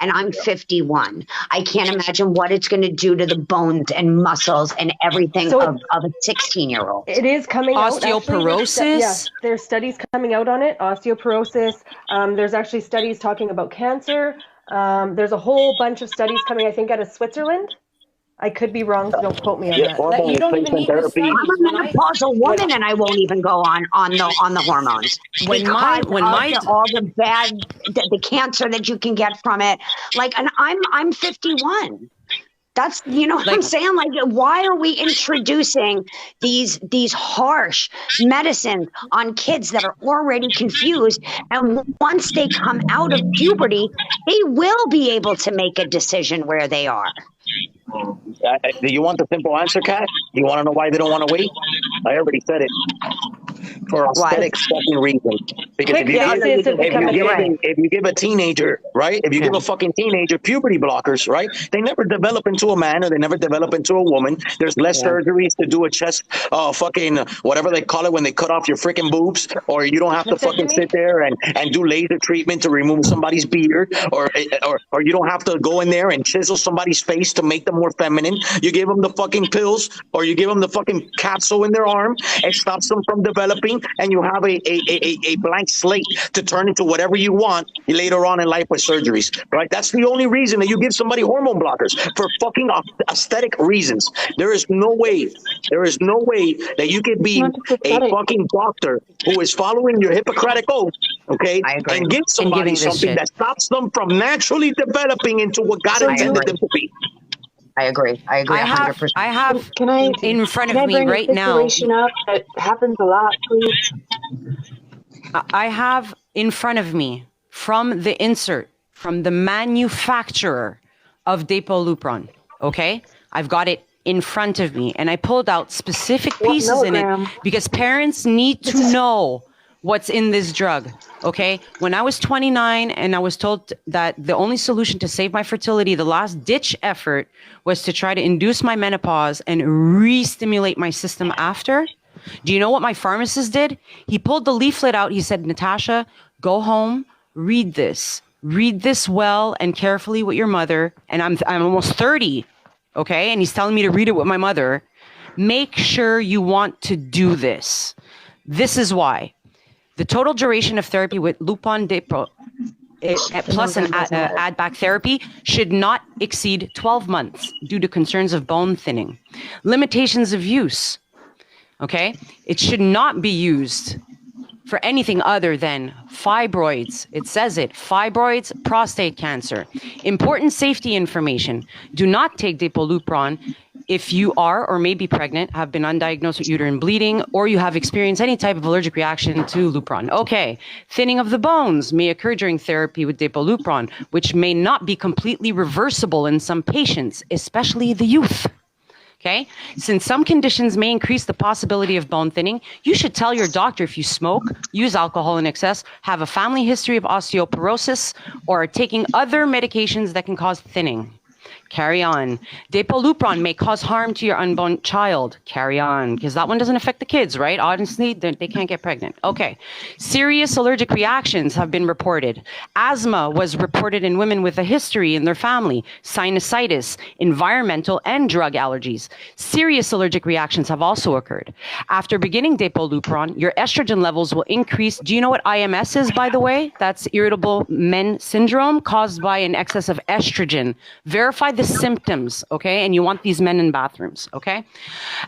and I'm 51. I can't imagine what it's going to do to the bones and muscles and everything of a 16-year-old. It is coming out. Osteoporosis? There's studies coming out on it. Osteoporosis. There's actually studies talking about cancer. There's a whole bunch of studies coming, I think, out of Switzerland. I could be wrong, so don't quote me on that. Hormone You don't even need the studies. I'm a menopausal woman, and I won't even go on the hormones. All the bad, the cancer that you can get from it. Like, and I'm 51. That's, you know what I'm saying? Like, why are we introducing these harsh medicines on kids that are already confused? And once they come out of puberty, they will be able to make a decision where they are. Do you want the simple answer, Kat? You want to know why they don't want to wait? I already said it. For aesthetic fucking reasons. Because if you give a teenager, right? If you give a fucking teenager puberty blockers, right? They never develop into a man or they never develop into a woman. There's less surgeries to do a chest, fucking whatever they call it when they cut off your freaking boobs, or you don't have to fucking sit there and do laser treatment to remove somebody's beard, or you don't have to go in there and chisel somebody's face to make them more feminine. You give them the fucking pills, or you give them the fucking capsule in their arm. It stops them from developing, and you have a blank slate to turn into whatever you want later on in life with surgeries, right? That's the only reason that you give somebody hormone blockers, for fucking aesthetic reasons. There is no way that you could be a fucking doctor who is following your Hippocratic oath, okay, and give somebody something that stops them from naturally developing into what God intended them to be. I agree 100%. I have in front of me right now. It happens a lot, please. I have in front of me from the insert, from the manufacturer of Depolupron, okay? I've got it in front of me, and I pulled out specific pieces in it because parents need to know what's in this drug, okay? When I was 29 and I was told that the only solution to save my fertility, the last ditch effort, was to try to induce my menopause and re-stimulate my system after, do you know what my pharmacist did? He pulled the leaflet out. He said, Natasha, go home, read this. Read this well and carefully with your mother. And I'm almost 30, okay? And he's telling me to read it with my mother. Make sure you want to do this. This is why. The total duration of therapy with Lupron Depot plus an add-back therapy should not exceed 12 months due to concerns of bone thinning. Limitations of use, okay? It should not be used for anything other than fibroids. It says it, fibroids, prostate cancer. Important safety information. Do not take Depolupron if you are or may be pregnant, have been undiagnosed with uterine bleeding, or you have experienced any type of allergic reaction to Lupron. Okay, thinning of the bones may occur during therapy with Depolupron, which may not be completely reversible in some patients, especially the youth. Okay, since some conditions may increase the possibility of bone thinning, you should tell your doctor if you smoke, use alcohol in excess, have a family history of osteoporosis, or are taking other medications that can cause thinning. Carry on. Depolupron may cause harm to your unborn child. Carry on, because that one doesn't affect the kids, right? Honestly, they can't get pregnant. Okay. Serious allergic reactions have been reported. Asthma was reported in women with a history in their family. Sinusitis, environmental and drug allergies. Serious allergic reactions have also occurred. After beginning Depolupron, your estrogen levels will increase. Do you know what IMS is, by the way? That's irritable men syndrome caused by an excess of estrogen. Verify the symptoms, okay? And you want these men in bathrooms, okay?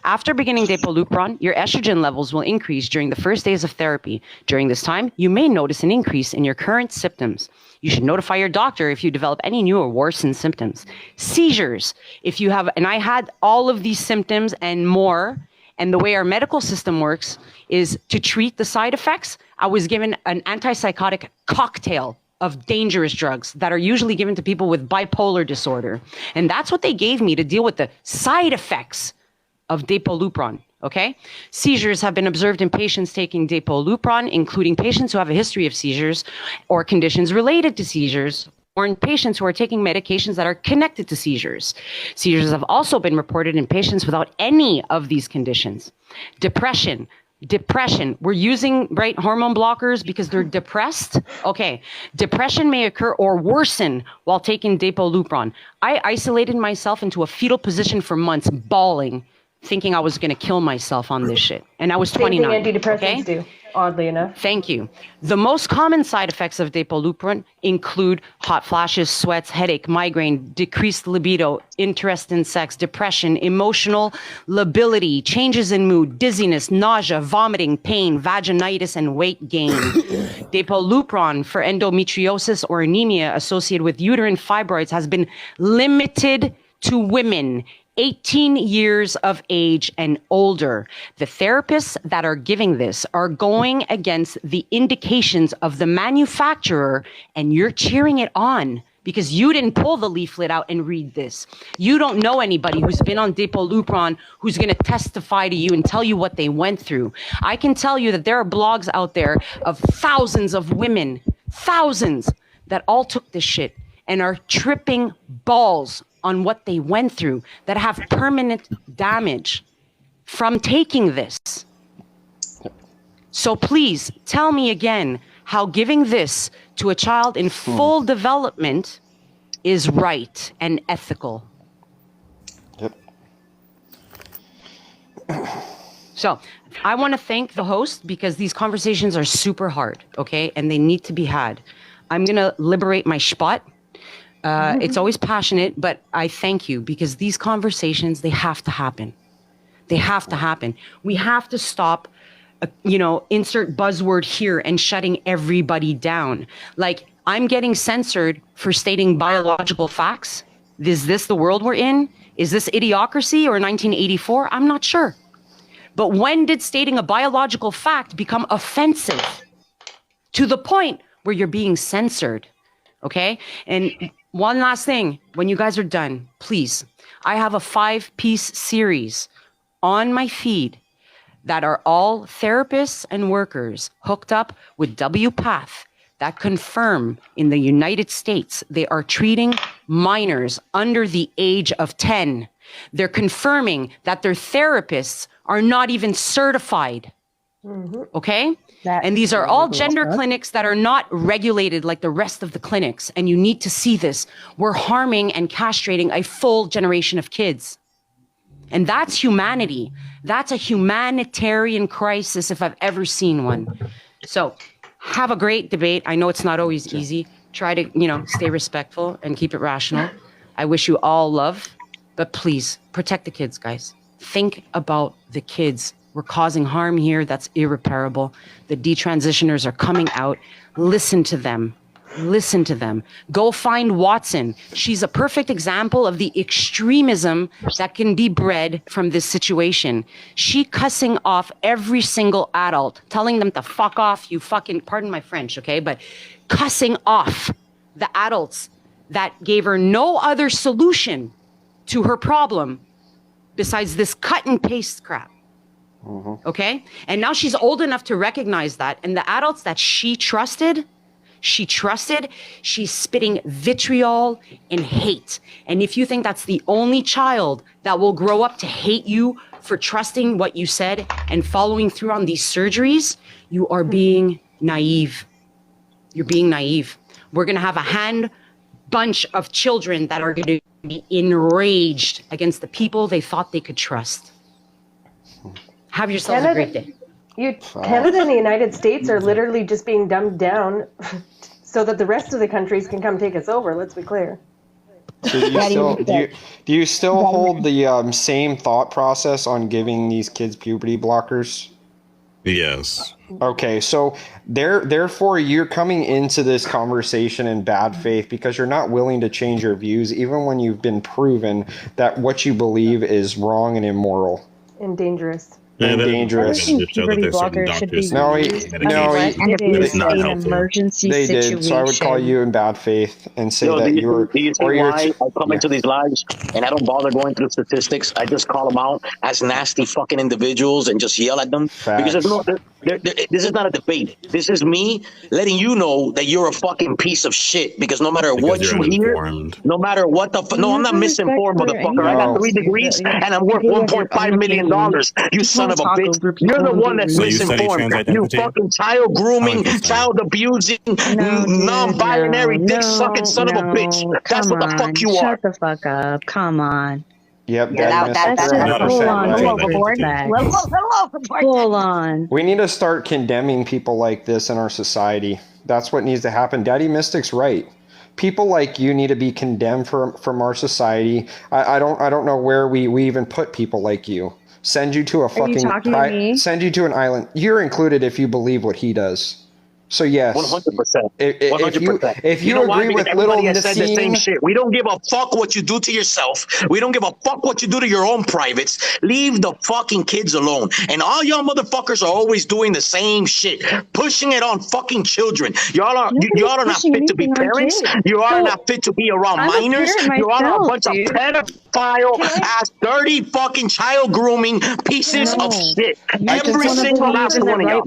After beginning Depolupron, your estrogen levels will increase during the first days of therapy. During this time, you may notice an increase in your current symptoms. You should notify your doctor if you develop any new or worsened symptoms. Seizures, if you have, and I had all of these symptoms and more, and the way our medical system works is to treat the side effects. I was given an antipsychotic cocktail of dangerous drugs that are usually given to people with bipolar disorder. And that's what they gave me to deal with the side effects of Depolupron, okay? Seizures have been observed in patients taking Depolupron, including patients who have a history of seizures or conditions related to seizures, or in patients who are taking medications that are connected to seizures. Seizures have also been reported in patients without any of these conditions. Depression, Depression. We're using, right, hormone blockers because they're depressed. Okay. Depression may occur or worsen while taking Depolupron. I isolated myself into a fetal position for months, bawling, thinking I was going to kill myself on this shit. And I was 29. Same thing antidepressants do, oddly enough. Thank you. The most common side effects of Depolupron include hot flashes, sweats, headache, migraine, decreased libido, interest in sex, depression, emotional lability, changes in mood, dizziness, nausea, vomiting, pain, vaginitis, and weight gain. Depolupron for endometriosis or anemia associated with uterine fibroids has been limited to women 18 years of age and older. The therapists that are giving this are going against the indications of the manufacturer, and you're cheering it on because you didn't pull the leaflet out and read this. You don't know anybody who's been on Depolupron who's going to testify to you and tell you what they went through. I can tell you that there are blogs out there of thousands of women, thousands, that all took this shit and are tripping balls on what they went through, that have permanent damage from taking this. So please tell me again how giving this to a child in full development is right and ethical. Yep. So I want to thank the host because these conversations are super hard, okay? And they need to be had. I'm going to liberate my spot. It's always passionate, but I thank you because these conversations, they have to happen. They have to happen. We have to stop, insert buzzword here and shutting everybody down. Like, I'm getting censored for stating biological facts. Is this the world we're in? Is this Idiocracy or 1984? I'm not sure. But when did stating a biological fact become offensive to the point where you're being censored? Okay? And one last thing, when you guys are done, please, I have a 5-piece series on my feed that are all therapists and workers hooked up with WPATH that confirm in the United States they are treating minors under the age of 10. They're confirming that their therapists are not even certified. Okay? And these are all gender clinics that are not regulated like the rest of the clinics. And you need to see this. We're harming and castrating a full generation of kids. And that's humanity. That's a humanitarian crisis if I've ever seen one. So have a great debate. I know it's not always easy. Try to, stay respectful and keep it rational. I wish you all love, but please protect the kids, guys. Think about the kids. We're causing harm here that's irreparable. The detransitioners are coming out. Listen to them. Listen to them. Go find Watson. She's a perfect example of the extremism that can be bred from this situation. She cussing off every single adult, telling them to fuck off, you fucking, pardon my French, okay? But cussing off the adults that gave her no other solution to her problem besides this cut and paste crap. Okay? And now she's old enough to recognize that. And the adults that she trusted, she's spitting vitriol and hate. And if you think that's the only child that will grow up to hate you for trusting what you said and following through on these surgeries, you are being naive. You're being naive. We're going to have a bunch of children that are going to be enraged against the people they thought they could trust. Have yourselves a great day. Canada and the United States are literally just being dumbed down so that the rest of the countries can come take us over. Let's be clear. So do you still hold the same thought process on giving these kids puberty blockers? Yes. Okay, so therefore you're coming into this conversation in bad faith because you're not willing to change your views even when you've been proven that what you believe is wrong and immoral. And dangerous. Yeah, dangerous. Puberty blockers should be it is an emergency they situation. did, so I would call you in bad faith and say that you were. Do you see why I come into these lives and I don't bother going through statistics? I just call them out as nasty fucking individuals and just yell at them. Facts. Because this is not a debate. This is me letting you know that you're a fucking piece of shit. Because no matter what you hear, no matter what no, I'm not misinformed, motherfucker. I got 3 degrees and I'm worth $1.5 million. You son son of a bitch. You're the one that's misinformed. You fucking child grooming, child abusing, non-binary, dick sucking son of a bitch. That's what the fuck you are. Shut the fuck up. Come on. Yep, that's full on. We need to start condemning people like this in our society. That's what needs to happen. Daddy Mystic's right. People like you need to be condemned from our society. I don't know where we even put people like you. Send you to a fucking send you to an island. You're included if you believe what he does. So yes, 100%. 100%. If you agree with little Nassim, shit. We don't give a fuck what you do to yourself. We don't give a fuck what you do to your own privates. Leave the fucking kids alone. And all y'all motherfuckers are always doing the same shit, pushing it on fucking children. Y'all are not fit to be parents. You are not fit to be around minors. You are a bunch of pedophile ass, dirty fucking child grooming pieces of shit. Every single last one of y'all.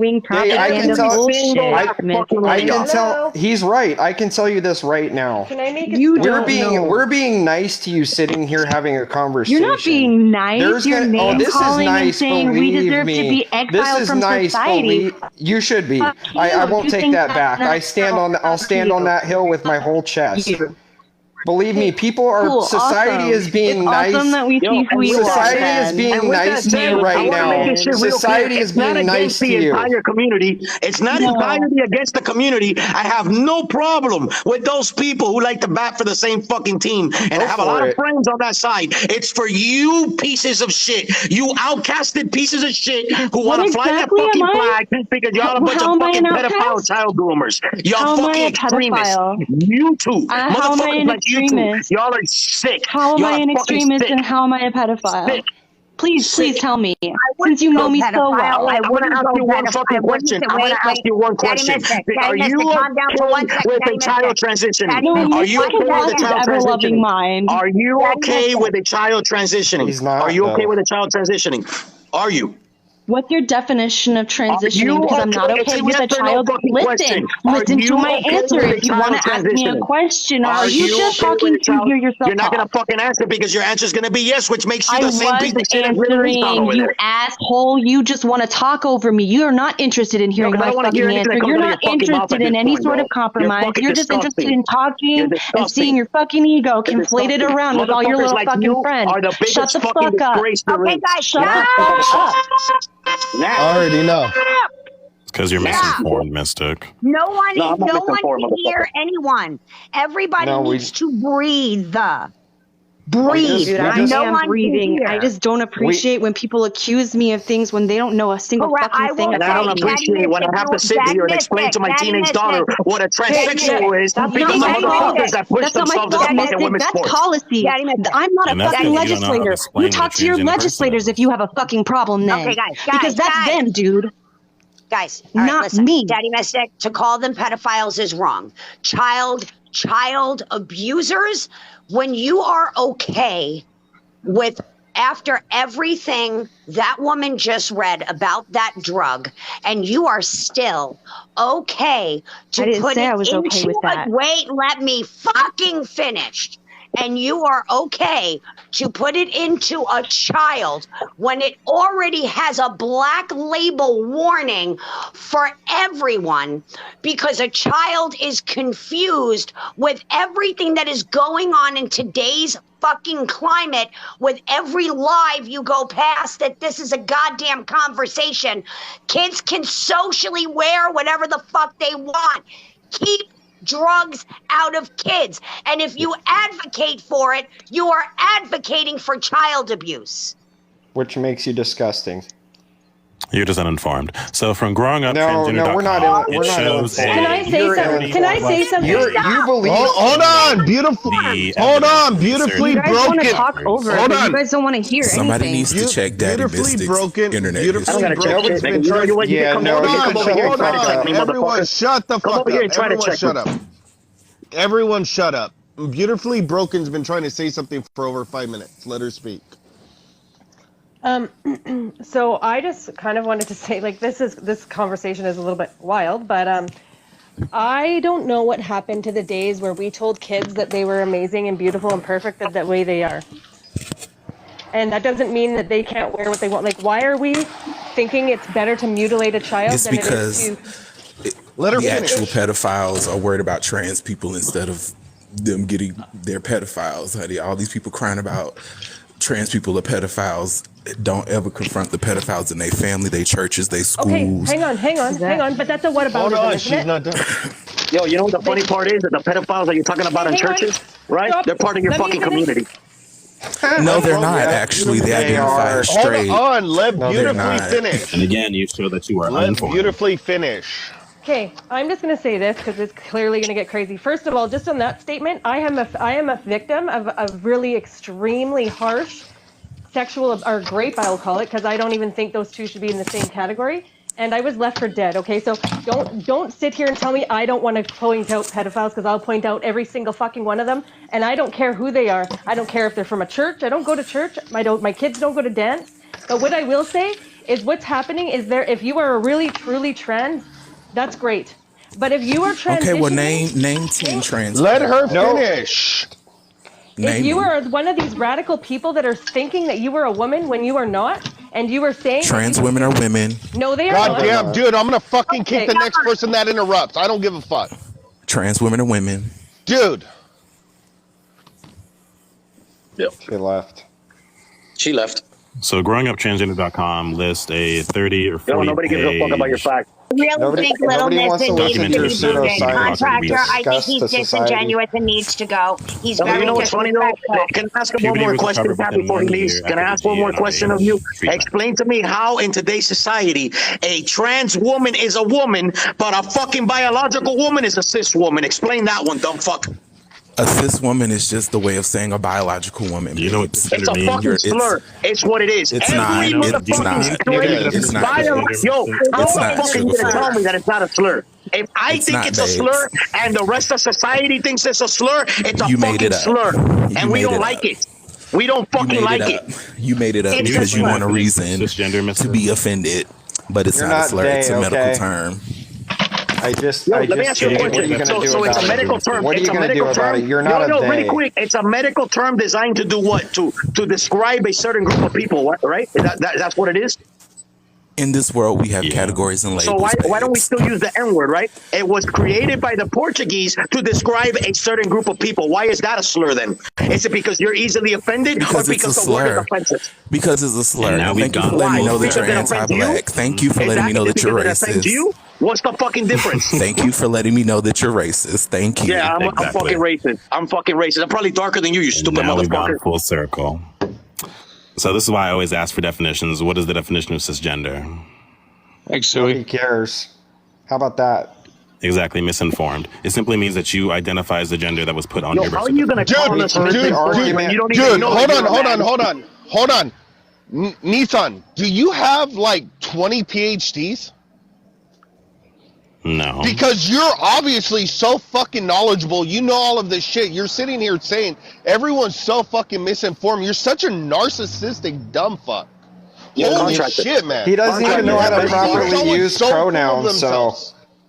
I can tell he's right. I can tell you this right now. Can I make it? We're being nice to you sitting here having a conversation. You're not being nice. You're name calling and saying we deserve to be exiled from society. You should be. I won't take that back. I'll stand on that hill with my whole chest. Believe me, people are. Society is being nice. Awesome that we see who you are. Society is being nice to you right now. Society is being nice to you. Entire community. It's not entirely against the community. I have no problem with those people who like to bat for the same fucking team, and I have a lot of friends on that side. It's for you pieces of shit, you outcasted pieces of shit who want to fly that fucking flag because y'all a bunch of fucking pedophile child groomers. Y'all fucking extremists. You two, motherfuckers like you two. Y'all are sick. How am I an extremist and how am I a pedophile? Sick. Please tell me. Since you know me so well. I want to ask you one fucking question. I want to ask you one question. Are you okay with a child transitioning? Are you okay with a child transitioning? Are you okay with a child transitioning? He's not. Are you okay with a child transitioning? Are you? What's your definition of transitioning? Because I'm not okay with a child. Listen to my answer. If you want to ask me a question, are you just talking to hear yourself? You're not going to fucking answer because your answer is going to be yes, which makes you the same piece of shit. You asshole. You just want to talk over me. You are not interested in hearing my fucking answer. You're not interested in any sort of compromise. You're just interested in talking and seeing your fucking ego conflated around with all your little fucking friends. Shut the fuck up. Okay, guys, shut up. I already know. It's because you're misinformed, Mystic. No one can hear anyone. Everybody needs to breathe. Breathe. Dude, I am breathing. I just don't appreciate when people accuse me of things when they don't know a single fucking thing. And I don't appreciate when I have to sit here and explain to my teenage daughter what a transsexual is because the motherfuckers that push themselves in the fucking women's sports. That's policy. I'm not a fucking legislator. You talk to your legislators if you have a fucking problem then. Okay, guys. Because that's them, dude. Guys, not me. Daddy Mystic, to call them pedophiles is wrong. Child abusers, when you are okay with, after everything that woman just read about that drug, and you are still okay to put it into wait, let me fucking finish. And you are okay to put it into a child when it already has a black label warning for everyone because a child is confused with everything that is going on in today's fucking climate. With every live you go past that this is a goddamn conversation. Kids can socially wear whatever the fuck they want. Keep drugs out of kids. And if you advocate for it, you are advocating for child abuse. Which makes you disgusting. You're just uninformed. So from growing up, no, we're not. It shows Can I say something? You believe? Hold on, beautiful. Hold on, beautifully broken. You guys want to talk over. Hold on. You guys don't want to hear anything. Somebody needs to check Daddy Mystic's internet. Beautifully broken. Hold on. Everyone, shut the fuck up. Everyone, shut up. Everyone, shut up. Beautifully Broken's been trying to say something for over 5 minutes. Let her speak. So I just kind of wanted to say, like, this conversation is a little bit wild, but I don't know what happened to the days where we told kids that they were amazing and beautiful and perfect the way they are. and that doesn't mean that they can't wear what they want. Like, why are we thinking it's better to mutilate a child It's than because it is to... the actual pedophiles are worried about trans people instead of them getting their pedophiles. Honey, all these people crying about trans people are pedophiles don't ever confront the pedophiles in their family, their churches, their schools. Okay, hang on. But that's a what about? Hold on, she's not done. Yo, you know what the funny part is? That the pedophiles that you're talking about in churches, right? Stop. They're part of your Let me fucking finish. community. No, they're not. Actually, they identify as straight. Hold on, let No, they're beautifully not. finish. And again, you show that you are Let uninformed. beautifully finish. Okay, I'm just going to say this because it's clearly going to get crazy. First of all, just on that statement, I am a victim of a really extremely harsh sexual or rape, I'll call it, because I don't even think those two should be in the same category. And I was left for dead. Okay, so don't sit here and tell me I don't want to point out pedophiles, because I'll point out every single fucking one of them, and I don't care who they are. I don't care if they're from a church. I don't go to church. My kids don't go to dance. But what I will say is what's happening is if you are really truly trans, that's great. But if you are transitioning... Okay, well, name 10 trans. Let her finish. If you are one of these radical people that are thinking that you are a woman when you are not, and you are saying... Trans women are women. No, they are God not. damn, dude, I'm gonna fucking kick the next person that interrupts. I don't give a fuck. Trans women are women. Dude. Yeah. She left. So growinguptransgender.com lists a 30 or 40 nobody gives a fuck about your fact. Really think Little Nissan needs to be booted. Contractor, I think he's disingenuous and needs to go. He's very You know what's funny though? Can I ask him one more question, Pat, before he leaves? Can I ask one more question of you? Explain to me how in today's society a trans woman is a woman, but a fucking biological woman is a cis woman. Explain that one, dumb fuck. A cis woman is just the way of saying a biological woman. You know what It's a fucking slur. It's what it is. It's not. It's not. Yo, how the fuck are you gonna tell me that it's not a slur? If I think it's a slur and the rest of society thinks it's a slur, it's a fucking slur. And we don't like it. We don't fucking like it. You made it up because you want a reason to be offended, but it's not a slur. It's a medical term. Let me ask you a question. So it's a medical term. What are you going to do about it? You're not a they. Really quick. It's a medical term designed to do what? To describe a certain group of people, right? That's what it is? In this world, we have categories and labels. So why don't we still use the N-word, right? It was created by the Portuguese to describe a certain group of people. Why is that a slur then? Is it because you're easily offended or because the word is offensive? Because it's a slur. Thank you for letting me know that you're anti-black. Thank you for letting me know that you're racist. What's the fucking difference? Thank you for letting me know that you're racist. Thank you. Yeah, I'm fucking racist. I'm fucking racist. I'm probably darker than you stupid now motherfucker. We've gone full circle. So this is why I always ask for definitions. What is the definition of cisgender? Nobody cares. How about that? Exactly, misinformed. It simply means that you identify as the gender that was put on your birth certificate. How are you going to call us hold on. Nissan, do you have like 20 PhDs? No. Because you're obviously so fucking knowledgeable. You know all of this shit. You're sitting here saying everyone's so fucking misinformed. You're such a narcissistic dumb fuck. Holy shit, man. He doesn't even know how to properly use pronouns, so...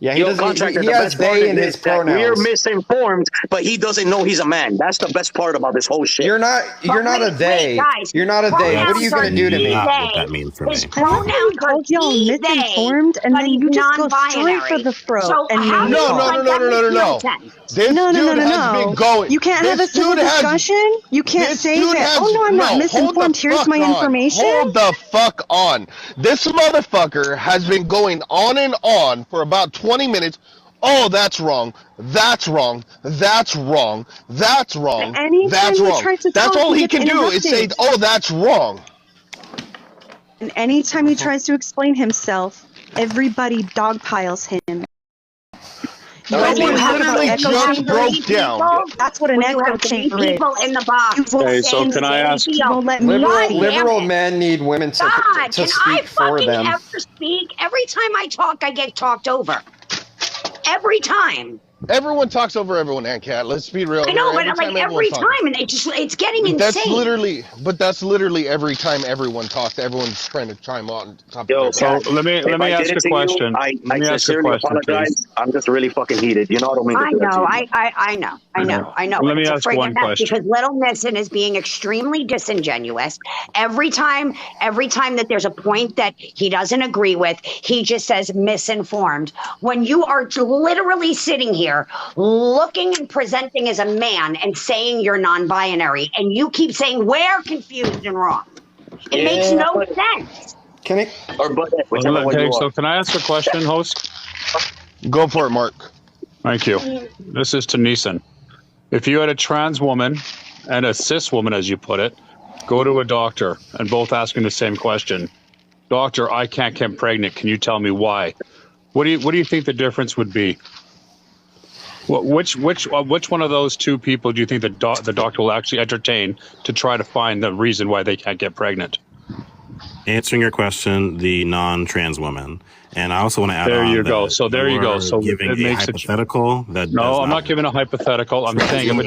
Yeah, he doesn't. He has they in his pronouns. We're misinformed, but he doesn't know he's a man. That's the best part about this whole shit. You're not a they. You're not a they. What are you going to do to me? What that means for me. His pronouns called y'all misinformed, and then you just go straight for the throat. No. This dude has been going. You can't have a civil discussion. You can't say that. Oh no, I'm not misinformed. Here's my information. Hold the fuck on. This motherfucker has been going on and on for about 20 minutes. Oh, that's wrong. That's wrong. That's wrong. That's wrong. That's wrong. That's all he can do is say, oh, that's wrong. And anytime he tries to explain himself, everybody dogpiles him. Just broke down. That's what an echo chamber is. People in the box. Okay, so can I ask? Liberal men need women to speak for them. Can I ever speak? Every time I talk, I get talked over. Every time. Everyone talks over everyone, Aunt Cat. Let's be real. I know, but like every time, and it's getting insane. That's literally every time everyone talks. Everyone's trying to chime on top Yo, of their so let me ask a question. I sincerely apologize. I'm just really fucking heated. You know what I mean? I know. Let me ask one question. Because Little Nissen is being extremely disingenuous. Every time that there's a point that he doesn't agree with, he just says misinformed. When you are literally sitting here looking and presenting as a man and saying you're non-binary, and you keep saying we're confused and wrong. It makes no sense. Can I? So can I ask a question, host? Go for it, Mark. Thank you. This is to Neeson. If you had a trans woman and a cis woman, as you put it, go to a doctor and both asking the same question, doctor, I can't get pregnant. Can you tell me why? What do you think the difference would be? Which one of those two people do you think the doctor will actually entertain to try to find the reason why they can't get pregnant? Answering your question, the non-trans woman. And I also want to add there you go. So there you go. So giving it makes a hypothetical no, I'm not giving a hypothetical. I'm saying if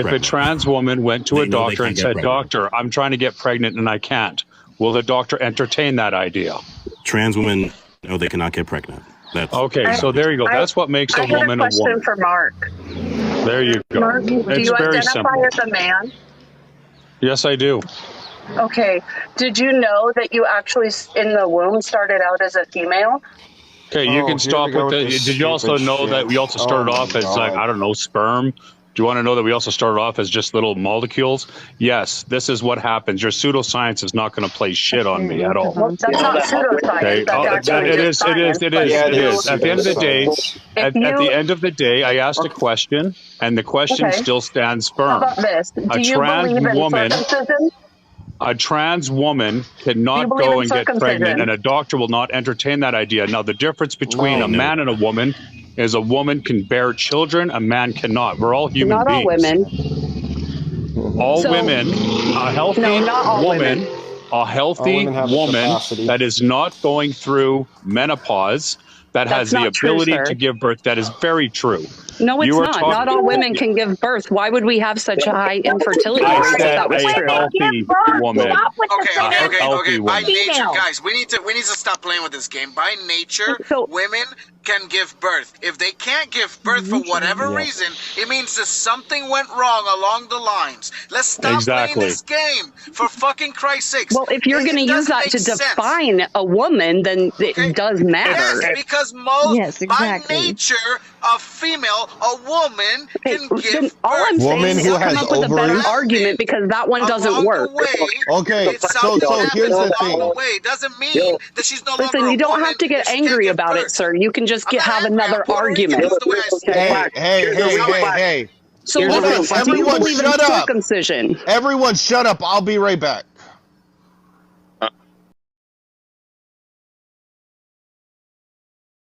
a trans woman went to a doctor and said, "Doctor, I'm trying to get pregnant and I can't," will the doctor entertain that idea? Trans women, no, they cannot get pregnant. Okay, so there you go. That's what makes a woman a woman. I have a question for Mark. There you go. Mark, do you identify as a man? Yes, I do. Okay. Did you know that you actually in the womb started out as a female? Okay, you can stop with the. Did you also know that we also started off as like, I don't know, sperm? Do you want to know that we also started off as just little molecules? Yes, this is what happens. Your pseudoscience is not going to play shit on me at all. Well, that's not pseudoscience. Okay. It is. At the end of the day, I asked a question, and the question still stands firm. How about this? Do you believe in circumcision? A trans woman cannot go and get pregnant, and a doctor will not entertain that idea. Now, the difference between a man and a woman is a woman can bear children, a man cannot. We're all human beings. All women. A healthy woman that is not going through menopause, that has the ability to give birth. That is very true. No, it's not. Not all women can give birth. Why would we have such a high infertility rate if that was true? Healthy woman. Okay. By nature, guys, we need to stop playing with this game. By nature, women can give birth. If they can't give birth for whatever reason, it means that something went wrong along the lines. Let's stop playing this game, for fucking Christ's sakes. Well, if you're going to use that to define a woman, then it does matter. Yes, because by nature, a female, a woman can give birth. All I'm saying is come up with a better argument, because that one doesn't work. Okay, so here's the thing. It doesn't mean that she's no longer Listen, you don't have to get angry about it, sir. You can just have another argument. Hey. So everyone shut up. Circumcision. Everyone shut up. I'll be right back.